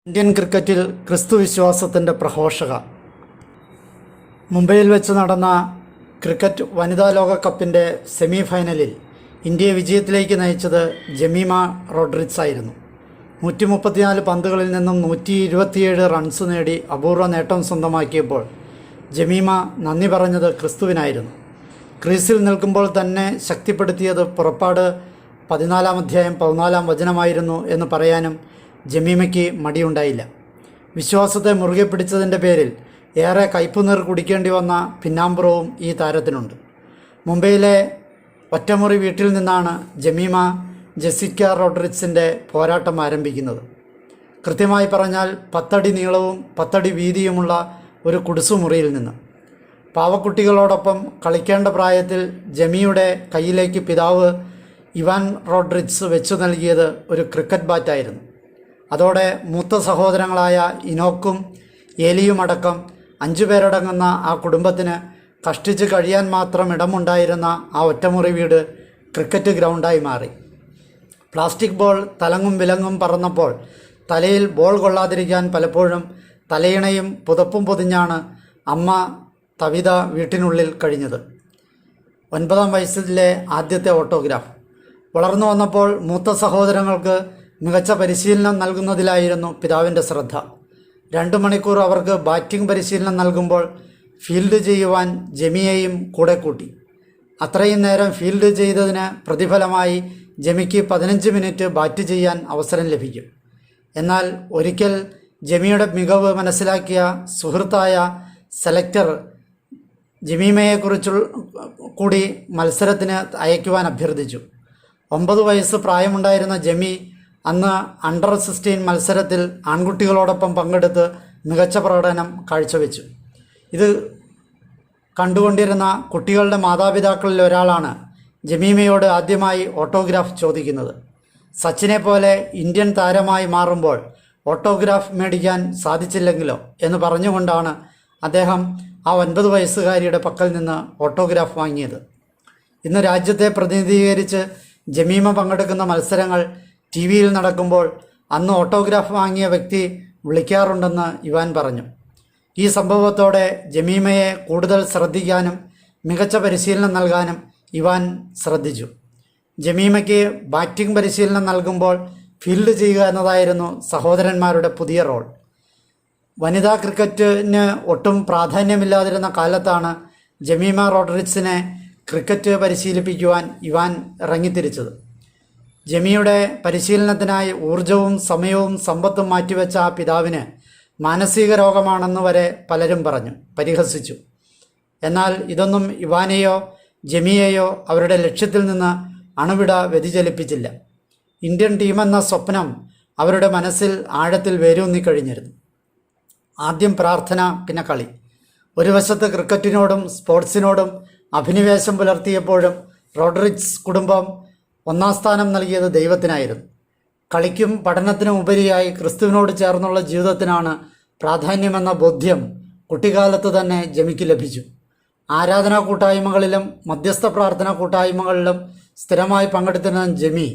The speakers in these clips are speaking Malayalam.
ഇന്ത്യൻ ക്രിക്കറ്റിൽ ക്രിസ്തുവിശ്വാസത്തിൻ്റെ പ്രഘോഷക. മുംബൈയിൽ വെച്ച് നടന്ന ക്രിക്കറ്റ് വനിതാ ലോകകപ്പിൻ്റെ സെമി ഫൈനലിൽ ഇന്ത്യയെ വിജയത്തിലേക്ക് നയിച്ചത് ജമീമ റോഡ്രിഗ്സ് ആയിരുന്നു. 134 പന്തുകളിൽ നിന്നും 127 റൺസ് നേടി അപൂർവ നേട്ടം സ്വന്തമാക്കിയപ്പോൾ ജമീമ നന്ദി പറഞ്ഞത് ക്രിസ്തുവിനായിരുന്നു. ക്രീസിൽ നിൽക്കുമ്പോൾ തന്നെ ശക്തിപ്പെടുത്തിയത് പുറപ്പാട് 14-ാം അധ്യായം 14-ാം വചനമായിരുന്നു എന്ന് പറയാനും ജമീമയ്ക്ക് മടിയുണ്ടായില്ല. വിശ്വാസത്തെ മുറുകെ പിടിച്ചതിൻ്റെ പേരിൽ ഏറെ കയ്പുനീർ കുടിക്കേണ്ടി വന്ന പിന്നാമ്പുറവും ഈ താരത്തിനുണ്ട്. മുംബൈയിലെ ഒറ്റമുറി വീട്ടിൽ നിന്നാണ് ജമീമ ജെസിക്ക റോഡ്രിഗ്സിൻ്റെ പോരാട്ടം ആരംഭിക്കുന്നത്. കൃത്യമായി പറഞ്ഞാൽ 10 അടി നീളവും 10 അടി വീതിയുമുള്ള ഒരു കുടുസുമുറിയിൽ നിന്ന്. പാവക്കുട്ടികളോടൊപ്പം കളിക്കേണ്ട പ്രായത്തിൽ ജമിയുടെ കയ്യിലേക്ക് പിതാവ് ഇവാൻ റോഡ്രിഗ്സ് വെച്ചു നൽകിയത് ഒരു ക്രിക്കറ്റ് ബാറ്റായിരുന്നു. അതോടെ മൂത്ത സഹോദരങ്ങളായ ഇനോക്കും ഏലിയുമടക്കം 5 പേരടങ്ങുന്ന ആ കുടുംബത്തിന് കഷ്ടിച്ച് കഴിയാൻ മാത്രം ഇടമുണ്ടായിരുന്ന ആ ഒറ്റമുറി വീട് ക്രിക്കറ്റ് ഗ്രൗണ്ടായി മാറി. പ്ലാസ്റ്റിക് ബോൾ തലങ്ങും വിലങ്ങും പറന്നപ്പോൾ തലയിൽ ബോൾ കൊള്ളാതിരിക്കാൻ പലപ്പോഴും തലയിണയും പുതപ്പും പൊതിഞ്ഞാണ് അമ്മ തവിത വീട്ടിനുള്ളിൽ കഴിഞ്ഞത്. 9-ാം വയസ്സിലെ ആദ്യത്തെ ഓട്ടോഗ്രാഫ്. വളർന്നു വന്നപ്പോൾ മൂത്ത സഹോദരങ്ങൾക്ക് മികച്ച പരിശീലനം നൽകുന്നതിലായിരുന്നു പിതാവിൻ്റെ ശ്രദ്ധ. 2 മണിക്കൂർ അവർക്ക് ബാറ്റിംഗ് പരിശീലനം നൽകുമ്പോൾ ഫീൽഡ് ചെയ്യുവാൻ ജമിയെയും കൂടെ കൂട്ടി. അത്രയും നേരം ഫീൽഡ് ചെയ്തതിന് പ്രതിഫലമായി ജമിക്ക് 15 മിനിറ്റ് ബാറ്റ് ചെയ്യാൻ അവസരം ലഭിക്കും. എന്നാൽ ഒരിക്കൽ ജമിയുടെ മികവ് മനസ്സിലാക്കിയ സുഹൃത്തായ സെലക്ടർ ജമീമയെക്കുറിച്ച് കൂടി മത്സരത്തിന് അയക്കുവാൻ അഭ്യർത്ഥിച്ചു. 9 വയസ്സ് പ്രായമുണ്ടായിരുന്ന ജമി അന്ന് അണ്ടർ 16 മത്സരത്തിൽ ആൺകുട്ടികളോടൊപ്പം പങ്കെടുത്ത് മികച്ച പ്രകടനം കാഴ്ചവെച്ചു. ഇത് കണ്ടുകൊണ്ടിരുന്ന കുട്ടികളുടെ മാതാപിതാക്കളിൽ ഒരാളാണ് ജമീമയോട് ആദ്യമായി ഓട്ടോഗ്രാഫ് ചോദിക്കുന്നത്. സച്ചിനെ പോലെ ഇന്ത്യൻ താരമായി മാറുമ്പോൾ ഓട്ടോഗ്രാഫ് മേടിക്കാൻ സാധിച്ചില്ലെങ്കിലോ എന്ന് പറഞ്ഞുകൊണ്ടാണ് അദ്ദേഹം ആ 9 വയസ്സുകാരിയുടെ പക്കൽ നിന്ന് ഓട്ടോഗ്രാഫ് വാങ്ങിയത്. ഇന്ന് രാജ്യത്തെ പ്രതിനിധീകരിച്ച് ജമീമ പങ്കെടുക്കുന്ന മത്സരങ്ങൾ ടി വിയിൽ നടക്കുമ്പോൾ അന്ന് ഓട്ടോഗ്രാഫ് വാങ്ങിയ വ്യക്തി വിളിക്കാറുണ്ടെന്ന് ഇവാൻ പറഞ്ഞു. ഈ സംഭവത്തോടെ ജമീമയെ കൂടുതൽ ശ്രദ്ധിക്കാനും മികച്ച പരിശീലനം നൽകാനും ഇവാൻ ശ്രദ്ധിച്ചു. ജമീമയ്ക്ക് ബാറ്റിംഗ് പരിശീലനം നൽകുമ്പോൾ ഫീൽഡ് ചെയ്യുക എന്നതായിരുന്നു സഹോദരന്മാരുടെ പുതിയ റോൾ. വനിതാ ക്രിക്കറ്റിന് ഒട്ടും പ്രാധാന്യമില്ലാതിരുന്ന കാലത്താണ് ജമീമ റോഡ്രിഗ്സിനെ ക്രിക്കറ്റ് പരിശീലിപ്പിക്കുവാൻ ഇവാൻ ഇറങ്ങിത്തിരിച്ചത്. ജമിയുടെ പരിശീലനത്തിനായി ഊർജവും സമയവും സമ്പത്തും മാറ്റിവെച്ച ആ പിതാവിന് മാനസിക രോഗമാണെന്ന് വരെ പലരും പറഞ്ഞു, പരിഹസിച്ചു. എന്നാൽ ഇതൊന്നും ഇവാനെയോ ജമിയെയോ അവരുടെ ലക്ഷ്യത്തിൽ നിന്ന് അണുവിട വ്യതിചലിപ്പിച്ചില്ല. ഇന്ത്യൻ ടീമെന്ന സ്വപ്നം അവരുടെ മനസ്സിൽ ആഴത്തിൽ വേരൂന്നിക്കഴിഞ്ഞിരുന്നു. ആദ്യം പ്രാർത്ഥന, പിന്നെ കളി. ഒരു വശത്ത് ക്രിക്കറ്റിനോടും സ്പോർട്സിനോടും അഭിനിവേശം പുലർത്തിയപ്പോഴും റോഡ്രിഗ്സ് കുടുംബം 1-ാം സ്ഥാനം നൽകിയത് ദൈവത്തിനായിരുന്നു. കളിക്കും പഠനത്തിനും ഉപരിയായി ക്രിസ്തുവിനോട് ചേർന്നുള്ള ജീവിതത്തിനാണ് പ്രാധാന്യമെന്ന ബോധ്യം കുട്ടിക്കാലത്ത് തന്നെ ജമിക്ക് ലഭിച്ചു. ആരാധനാ കൂട്ടായ്മകളിലും മധ്യസ്ഥ പ്രാർത്ഥനാ കൂട്ടായ്മകളിലും സ്ഥിരമായി പങ്കെടുത്തിരുന്ന ജമി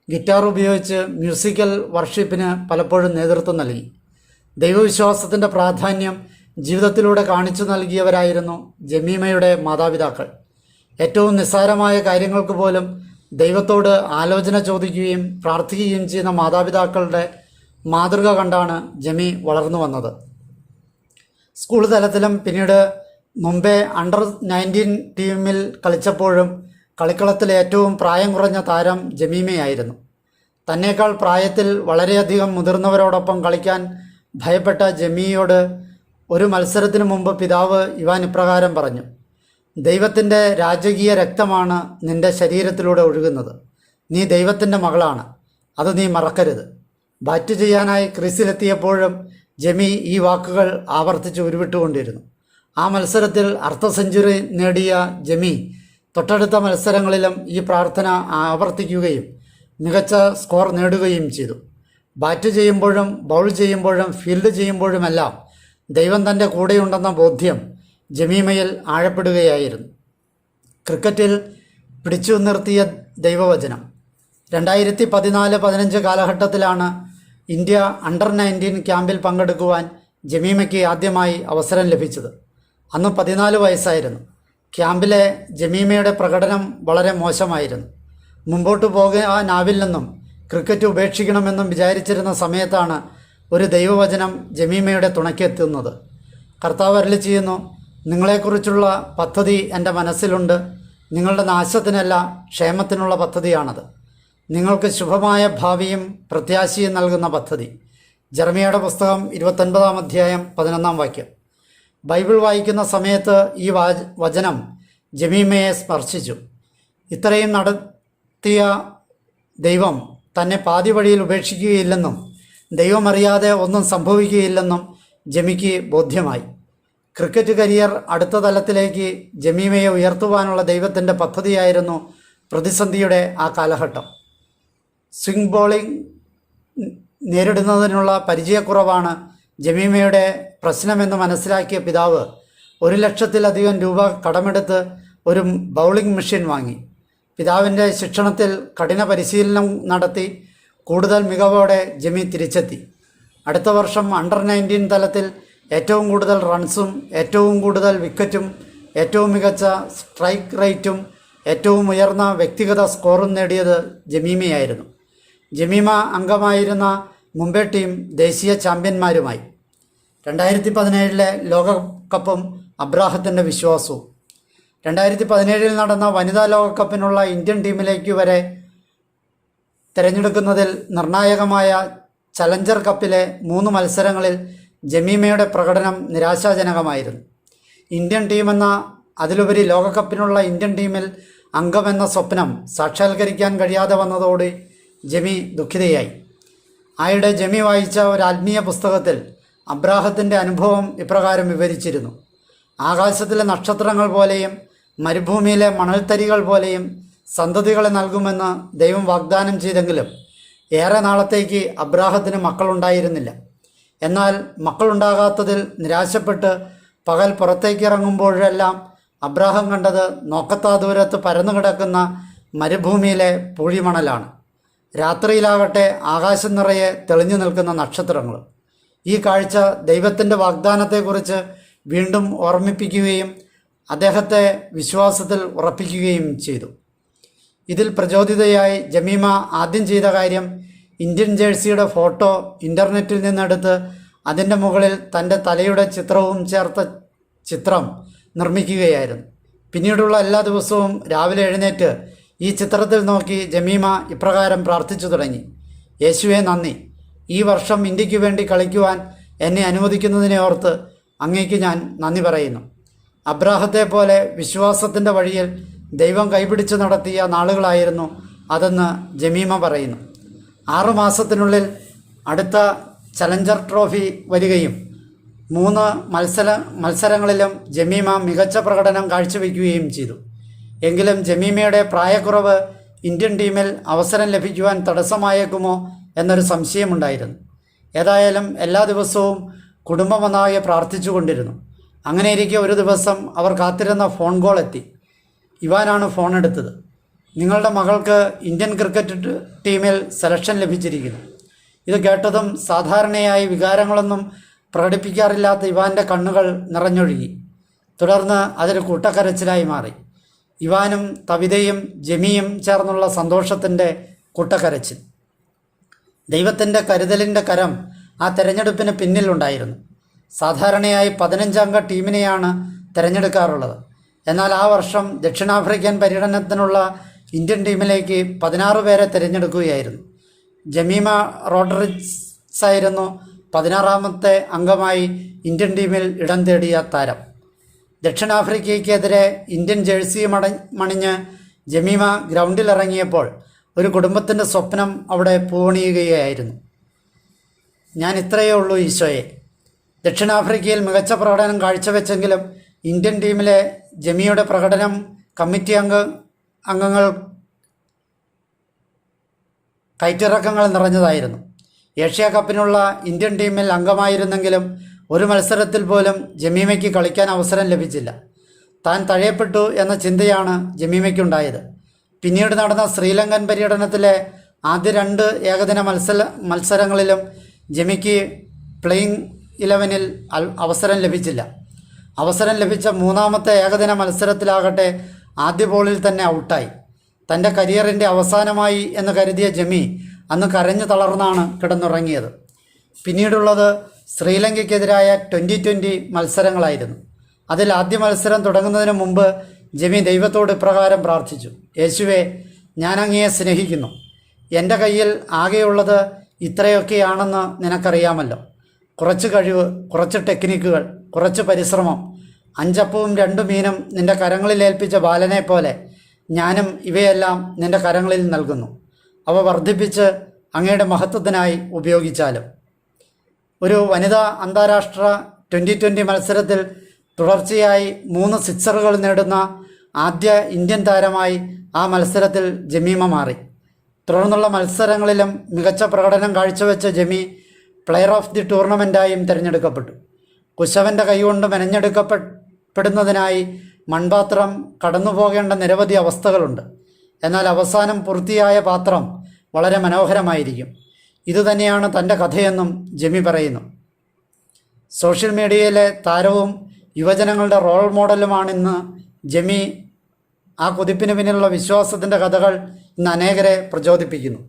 ഗിറ്റാർ ഉപയോഗിച്ച് മ്യൂസിക്കൽ വർഷിപ്പിന് പലപ്പോഴും നേതൃത്വം നൽകി. ദൈവവിശ്വാസത്തിൻ്റെ പ്രാധാന്യം ജീവിതത്തിലൂടെ കാണിച്ചു നൽകിയവരായിരുന്നു ജമീമയുടെ മാതാപിതാക്കൾ. ഏറ്റവും നിസ്സാരമായ കാര്യങ്ങൾക്ക് പോലും ദൈവത്തോട് ആലോചന ചോദിക്കുകയും പ്രാർത്ഥിക്കുകയും ചെയ്യുന്ന മാതാപിതാക്കളുടെ മാതൃക കണ്ടാണ് ജമി വളർന്നു വന്നത്. സ്കൂൾ തലത്തിലും പിന്നീട് മുംബൈ അണ്ടർ 19 ടീമിൽ കളിച്ചപ്പോഴും കളിക്കളത്തിൽ ഏറ്റവും പ്രായം കുറഞ്ഞ താരം ജമീമയായിരുന്നു. തന്നേക്കാൾ പ്രായത്തിൽ വളരെയധികം മുതിർന്നവരോടൊപ്പം കളിക്കാൻ ഭയപ്പെട്ട ജമിയോട് ഒരു മത്സരത്തിന് മുമ്പ് പിതാവ് ഇവാൻ ഇപ്രകാരം പറഞ്ഞു: ദൈവത്തിൻ്റെ രാജകീയ രക്തമാണ് നിൻ്റെ ശരീരത്തിലൂടെ ഒഴുകുന്നത്. നീ ദൈവത്തിൻ്റെ മകളാണ്, അത് നീ മറക്കരുത്. ബാറ്റ് ചെയ്യാനായി ക്രീസിലെത്തിയപ്പോഴും ജമി ഈ വാക്കുകൾ ആവർത്തിച്ച് ഉരുവിട്ടുകൊണ്ടിരുന്നു. ആ മത്സരത്തിൽ അർദ്ധ സെഞ്ചുറി നേടിയ ജമി തൊട്ടടുത്ത മത്സരങ്ങളിലും ഈ പ്രാർത്ഥന ആവർത്തിക്കുകയും മികച്ച സ്കോർ നേടുകയും ചെയ്തു. ബാറ്റ് ചെയ്യുമ്പോഴും ബൗൾ ചെയ്യുമ്പോഴും ഫീൽഡ് ചെയ്യുമ്പോഴുമെല്ലാം ദൈവം തൻ്റെ കൂടെയുണ്ടെന്ന ബോധ്യം ജമീമയിൽ ആഴപ്പെടുകയായിരുന്നു. ക്രിക്കറ്റിൽ പിടിച്ചു നിർത്തിയ ദൈവവചനം. 2014-15 കാലഘട്ടത്തിലാണ് ഇന്ത്യ അണ്ടർ-19 ക്യാമ്പിൽ പങ്കെടുക്കുവാൻ ജമീമയ്ക്ക് ആദ്യമായി അവസരം ലഭിച്ചത്. അന്ന് 14 വയസ്സായിരുന്നു. ക്യാമ്പിലെ ജമീമയുടെ പ്രകടനം വളരെ മോശമായിരുന്നു. മുമ്പോട്ട് പോകാനാവില്ലെന്നും ക്രിക്കറ്റ് ഉപേക്ഷിക്കണമെന്നും വിചാരിച്ചിരുന്ന സമയത്താണ് ഒരു ദൈവവചനം ജമീമയുടെ തുണയ്ക്കെത്തുന്നത്. കർത്താവ് അരുളി ചെയ്യുന്നു, നിങ്ങളെക്കുറിച്ചുള്ള പദ്ധതി എൻ്റെ മനസ്സിലുണ്ട്. നിങ്ങളുടെ നാശത്തിനല്ല, ക്ഷേമത്തിനുള്ള പദ്ധതിയാണത്. നിങ്ങൾക്ക് ശുഭമായ ഭാവിയും പ്രത്യാശയും നൽകുന്ന പദ്ധതി. ജെറമിയയുടെ പുസ്തകം 29-ാം അധ്യായം 11-ാം വാക്യം. ബൈബിൾ വായിക്കുന്ന സമയത്ത് ഈ വചനം ജമീമയെ സ്പർശിച്ചു. ഇത്രയും നടത്തിയ ദൈവം തന്നെ പാതി വഴിയിൽ ഉപേക്ഷിക്കുകയില്ലെന്നും ദൈവമറിയാതെ ഒന്നും സംഭവിക്കുകയില്ലെന്നും ജമിക്ക് ബോധ്യമായി. ക്രിക്കറ്റ് കരിയർ അടുത്ത തലത്തിലേക്ക് ജമീമയെ ഉയർത്തുവാനുള്ള ദൈവത്തിൻ്റെ പദ്ധതിയായിരുന്നു പ്രതിസന്ധിയുടെ ആ കാലഘട്ടം. സ്വിംഗ് ബോളിംഗ് നേരിടുന്നതിനുള്ള പരിചയക്കുറവാണ് ജമീമയുടെ പ്രശ്നമെന്ന് മനസ്സിലാക്കിയ പിതാവ് 1,00,000-ലധികം രൂപ കടമെടുത്ത് ഒരു ബൗളിംഗ് മെഷീൻ വാങ്ങി. പിതാവിൻ്റെ ശിക്ഷണത്തിൽ കഠിന പരിശീലനം നടത്തി കൂടുതൽ മികവോടെ ജമി തിരിച്ചെത്തി. അടുത്ത വർഷം അണ്ടർ-19 തലത്തിൽ ഏറ്റവും കൂടുതൽ റൺസും ഏറ്റവും കൂടുതൽ വിക്കറ്റും ഏറ്റവും മികച്ച സ്ട്രൈക്ക് റേറ്റും ഏറ്റവും ഉയർന്ന വ്യക്തിഗത സ്കോറും നേടിയത് ജമീമയായിരുന്നു. ജമീമ അംഗമായിരുന്ന മുംബൈ ടീം ദേശീയ ചാമ്പ്യന്മാരുമായി. 2017 ലോകകപ്പും അബ്രാഹത്തിൻ്റെ വിശ്വാസവും. 2017 നടന്ന വനിതാ ലോകകപ്പിനുള്ള ഇന്ത്യൻ ടീമിലേക്ക് വരെ തിരഞ്ഞെടുക്കുന്നതിൽ നിർണായകമായ ചലഞ്ചർ കപ്പിലെ 3 മത്സരങ്ങളിൽ ജമീമയുടെ പ്രകടനം നിരാശാജനകമായിരുന്നു. ഇന്ത്യൻ ടീമെന്ന, അതിലുപരി ലോകകപ്പിനുള്ള ഇന്ത്യൻ ടീമിൽ അംഗമെന്ന സ്വപ്നം സാക്ഷാത്കരിക്കാൻ കഴിയാതെ വന്നതോടെ ജമി ദുഃഖിതയായി. ആയിടെ ജമി വായിച്ച ഒരു ആത്മീയ പുസ്തകത്തിൽ അബ്രാഹത്തിൻ്റെ അനുഭവം ഇപ്രകാരം വിവരിച്ചിരുന്നു. ആകാശത്തിലെ നക്ഷത്രങ്ങൾ പോലെയും മരുഭൂമിയിലെ മണൽത്തരികൾ പോലെയും സന്തതികളെ നൽകുമെന്ന് ദൈവം വാഗ്ദാനം ചെയ്തെങ്കിലും ഏറെ നാളത്തേക്ക് അബ്രാഹത്തിന് മക്കളുണ്ടായിരുന്നില്ല. എന്നാൽ മക്കളുണ്ടാകാത്തതിൽ നിരാശപ്പെട്ട് പകൽ പുറത്തേക്കിറങ്ങുമ്പോഴെല്ലാം അബ്രാഹം കണ്ടത് നോക്കത്താ ദൂരത്ത് പരന്നു കിടക്കുന്ന മരുഭൂമിയിലെ പൂഴിമണലാണ്. രാത്രിയിലാകട്ടെ ആകാശം നിറയെ തെളിഞ്ഞു നിൽക്കുന്ന നക്ഷത്രങ്ങൾ. ഈ കാഴ്ച ദൈവത്തിൻ്റെ വാഗ്ദാനത്തെക്കുറിച്ച് വീണ്ടും ഓർമ്മിപ്പിക്കുകയും അദ്ദേഹത്തെ വിശ്വാസത്തിൽ ഉറപ്പിക്കുകയും ചെയ്തു. ഇതിൽ പ്രചോദിതയായി ജമീമ ആദ്യം ചെയ്ത കാര്യം ഇന്ത്യൻ ജേഴ്സിയുടെ ഫോട്ടോ ഇൻ്റർനെറ്റിൽ നിന്നെടുത്ത് അതിൻ്റെ മുകളിൽ തൻ്റെ തലയുടെ ചിത്രവും ചേർത്ത ചിത്രം നിർമ്മിക്കുകയായിരുന്നു. പിന്നീടുള്ള എല്ലാ ദിവസവും രാവിലെ എഴുന്നേറ്റ് ഈ ചിത്രത്തിൽ നോക്കി ജമീമ ഇപ്രകാരം പ്രാർത്ഥിച്ചു തുടങ്ങി. യേശുവേ നന്ദി, ഈ വർഷം ഇന്ത്യക്ക് വേണ്ടി കളിക്കുവാൻ എന്നെ അനുവദിക്കുന്നതിനെ ഓർത്ത് അങ്ങേക്ക് ഞാൻ നന്ദി പറയുന്നു. അബ്രാഹത്തെ പോലെ വിശ്വാസത്തിൻ്റെ വഴിയിൽ ദൈവം കൈപിടിച്ച് നടത്തിയ നാളുകളായിരുന്നു അതെന്ന് ജമീമ പറയുന്നു. 6 മാസത്തിനുള്ളിൽ അടുത്ത ചലഞ്ചർ ട്രോഫി വരികയും 3 മത്സരങ്ങളിലും ജമീമ മികച്ച പ്രകടനം കാഴ്ചവെക്കുകയും ചെയ്തു. എങ്കിലും ജമീമയുടെ പ്രായക്കുറവ് ഇന്ത്യൻ ടീമിൽ അവസരം ലഭിക്കുവാൻ തടസ്സമായേക്കുമോ എന്നൊരു സംശയമുണ്ടായിരുന്നു. ഏതായാലും എല്ലാ ദിവസവും കുടുംബമൊന്നാകെ പ്രാർത്ഥിച്ചു കൊണ്ടിരുന്നു. അങ്ങനെയിരിക്കെ ഒരു ദിവസം അവർ കാത്തിരുന്ന ഫോൺ കോൾ എത്തി. ഇവാനാണ് ഫോൺ എടുത്തത്. നിങ്ങളുടെ മകൾക്ക് ഇന്ത്യൻ ക്രിക്കറ്റ് ടീമിൽ സെലക്ഷൻ ലഭിച്ചിരിക്കുന്നു. ഇത് കേട്ടതും സാധാരണയായി വികാരങ്ങളൊന്നും പ്രകടിപ്പിക്കാറില്ലാത്ത ഇവാൻ്റെ കണ്ണുകൾ നിറഞ്ഞൊഴുകി. തുടർന്ന് അതൊരു കൂട്ടക്കരച്ചിലായി മാറി. ഇവാനും തവിതയും ജമിയും ചേർന്നുള്ള സന്തോഷത്തിൻ്റെ കൂട്ടക്കരച്ചിൽ. ദൈവത്തിൻ്റെ കരുതലിൻ്റെ കരം ആ തെരഞ്ഞെടുപ്പിന് പിന്നിലുണ്ടായിരുന്നു. സാധാരണയായി 15 അംഗ ടീമിനെയാണ് തിരഞ്ഞെടുക്കാറുള്ളത്. എന്നാൽ ആ വർഷം ദക്ഷിണാഫ്രിക്കൻ പര്യടനത്തിനുള്ള ഇന്ത്യൻ ടീമിലേക്ക് 16 പേരെ തിരഞ്ഞെടുക്കുകയായിരുന്നു. ജമീമ റോഡ്രിഗ്സ് ആയിരുന്നു 16ാമത്തെ അംഗമായി ഇന്ത്യൻ ടീമിൽ ഇടം തേടിയ താരം. ദക്ഷിണാഫ്രിക്കയ്ക്കെതിരെ ഇന്ത്യൻ ജേഴ്സി മണിഞ്ഞ് ജമീമ ഗ്രൗണ്ടിലിറങ്ങിയപ്പോൾ ഒരു കുടുംബത്തിൻ്റെ സ്വപ്നം അവിടെ പൂവണിയുകയായിരുന്നു. ഞാൻ ഇത്രയേ ഉള്ളൂ ഈശോയെ. ദക്ഷിണാഫ്രിക്കയിൽ മികച്ച പ്രകടനം കാഴ്ചവെച്ചെങ്കിലും ഇന്ത്യൻ ടീമിലെ ജമിയുടെ പ്രകടനം കമ്മിറ്റി അംഗങ്ങൾ കയറ്റിറക്കങ്ങൾ നിറഞ്ഞതായിരുന്നു. ഏഷ്യ കപ്പിനുള്ള ഇന്ത്യൻ ടീമിൽ അംഗമായിരുന്നെങ്കിലും ഒരു മത്സരത്തിൽ പോലും ജമീമയ്ക്ക് കളിക്കാൻ അവസരം ലഭിച്ചില്ല. താൻ തഴയപ്പെട്ടു എന്ന ചിന്തയാണ് ജമീമയ്ക്കുണ്ടായത്. പിന്നീട് നടന്ന ശ്രീലങ്കൻ പര്യടനത്തിലെ ആദ്യ 2 ഏകദിന മത്സരങ്ങളിലും ജെമിക്ക് പ്ലേയിങ് 11-ൽ അവസരം ലഭിച്ചില്ല. അവസരം ലഭിച്ച 3-ാമത്തെ ഏകദിന മത്സരത്തിലാകട്ടെ ആദ്യ ബോളിൽ തന്നെ ഔട്ടായി. തൻ്റെ കരിയറിൻ്റെ അവസാനമായി എന്ന് കരുതിയ ജെമി അന്ന് കരഞ്ഞു തളർന്നാണ് കിടന്നുറങ്ങിയത്. പിന്നീടുള്ളത് ശ്രീലങ്കയ്ക്കെതിരായ 2020 മത്സരങ്ങളായിരുന്നു. അതിൽ ആദ്യ മത്സരം തുടങ്ങുന്നതിന് മുമ്പ് ജെമി ദൈവത്തോട് ഇപ്രകാരം പ്രാർത്ഥിച്ചു: യേശുവേ, ഞാൻ അങ്ങയെ സ്നേഹിക്കുന്നു. എൻ്റെ കയ്യിൽ ആകെയുള്ളത് ഇത്രയൊക്കെയാണെന്ന് നിനക്കറിയാമല്ലോ. കുറച്ച് കഴിവ്, കുറച്ച് ടെക്നിക്കുകൾ, കുറച്ച് പരിശ്രമം, 5 അപ്പവും 2 മീനും നിൻ്റെ കരങ്ങളിൽ ഏൽപ്പിച്ച ബാലനെ പോലെ ഞാനും ഇവയെല്ലാം നിൻ്റെ കരങ്ങളിൽ നൽകുന്നു. അവ വർദ്ധിപ്പിച്ച് അങ്ങയുടെ മഹത്വത്തിനായി ഉപയോഗിച്ചാലും. ഒരു വനിതാ അന്താരാഷ്ട്ര 2020 മത്സരത്തിൽ തുടർച്ചയായി 3 സിക്സറുകൾ നേടുന്ന ആദ്യ ഇന്ത്യൻ താരമായി ആ മത്സരത്തിൽ ജമീമ മാറി. തുടർന്നുള്ള മത്സരങ്ങളിലും മികച്ച പ്രകടനം കാഴ്ചവെച്ച ജെമി പ്ലെയർ ഓഫ് ദി ടൂർണമെൻറ്റായും തിരഞ്ഞെടുക്കപ്പെട്ടു. കുശവൻ്റെ കൈകൊണ്ട് മെനഞ്ഞെടുക്കപ്പെടുന്നതിനായി മൺപാത്രം കടന്നുപോകേണ്ട നിരവധി അവസ്ഥകളുണ്ട്. എന്നാൽ അവസാനം പൂർത്തിയായ പാത്രം വളരെ മനോഹരമായിരിക്കും. ഇതുതന്നെയാണ് തൻ്റെ കഥയെന്നും ജെമി പറയുന്നു. സോഷ്യൽ മീഡിയയിലെ താരവും യുവജനങ്ങളുടെ റോൾ മോഡലുമാണിന്ന് ജെമി. ആ കുതിപ്പിന് പിന്നിലുള്ള വിശ്വാസത്തിൻ്റെ കഥകൾ ഇന്ന് അനേകരെ പ്രചോദിപ്പിക്കുന്നു.